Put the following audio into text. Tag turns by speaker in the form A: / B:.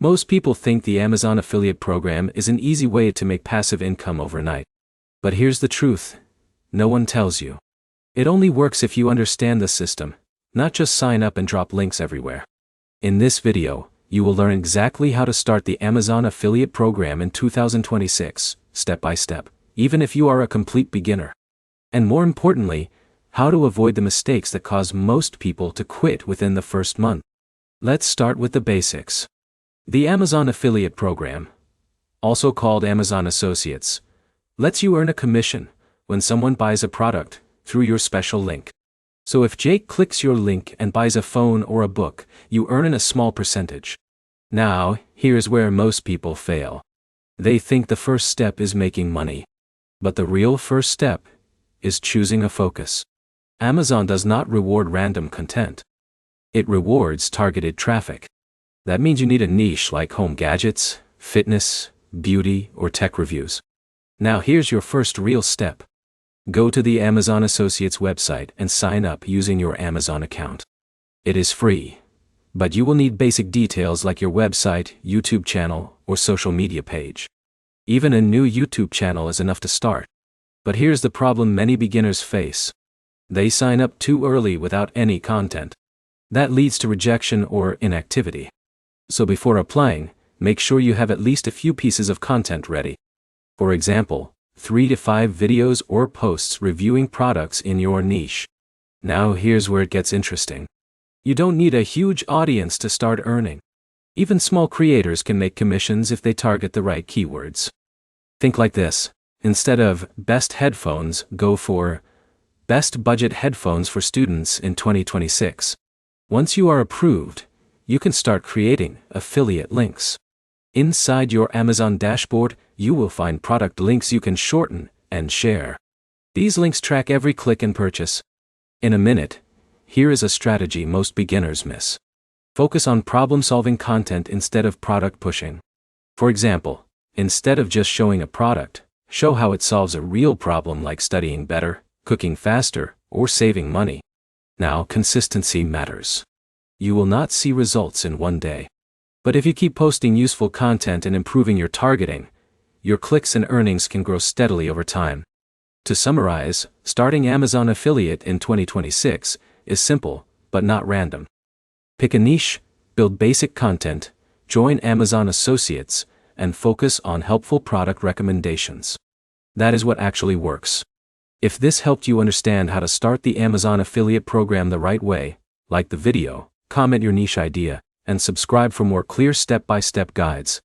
A: Most people think the Amazon affiliate program is an easy way to make passive income overnight. But here's the truth. No one tells you. It only works if you understand the system, not just sign up and drop links everywhere. In this video, you will learn exactly how to start the Amazon affiliate program in 2026, step by step, even if you are a complete beginner. And more importantly, how to avoid the mistakes that cause most people to quit within the first month. Let's start with the basics. The Amazon affiliate program, also called Amazon Associates, lets you earn a commission when someone buys a product through your special link. So if Jake clicks your link and buys a phone or a book, you earn a small percentage. Now, here's where most people fail. They think the first step is making money. But the real first step is choosing a focus. Amazon does not reward random content. It rewards targeted traffic. That means you need a niche like home gadgets, fitness, beauty, or tech reviews. Now here's your first real step. Go to the Amazon Associates website and sign up using your Amazon account. It is free, but you will need basic details like your website, YouTube channel, or social media page. Even a new YouTube channel is enough to start. But here's the problem many beginners face. They sign up too early without any content. That leads to rejection or inactivity. So before applying, make sure you have at least a few pieces of content ready. For example, 3 to 5 videos or posts reviewing products in your niche. Now here's where it gets interesting. You don't need a huge audience to start earning. Even small creators can make commissions if they target the right keywords. Think like this. Instead of best headphones, go for best budget headphones for students in 2026. Once you are approved, you can start creating affiliate links. Inside your Amazon dashboard, you will find product links you can shorten and share. These links track every click and purchase. In a minute, here is a strategy most beginners miss. Focus on problem-solving content instead of product pushing. For example, instead of just showing a product, show how it solves a real problem like studying better, cooking faster, or saving money. Now, consistency matters. You will not see results in one day. But if you keep posting useful content and improving your targeting, your clicks and earnings can grow steadily over time. To summarize, starting Amazon affiliate in 2026 is simple, but not random. Pick a niche, build basic content, join Amazon Associates, and focus on helpful product recommendations. That is what actually works. If this helped you understand how to start the Amazon affiliate program the right way, like the video, comment your niche idea, and subscribe for more clear step-by-step guides.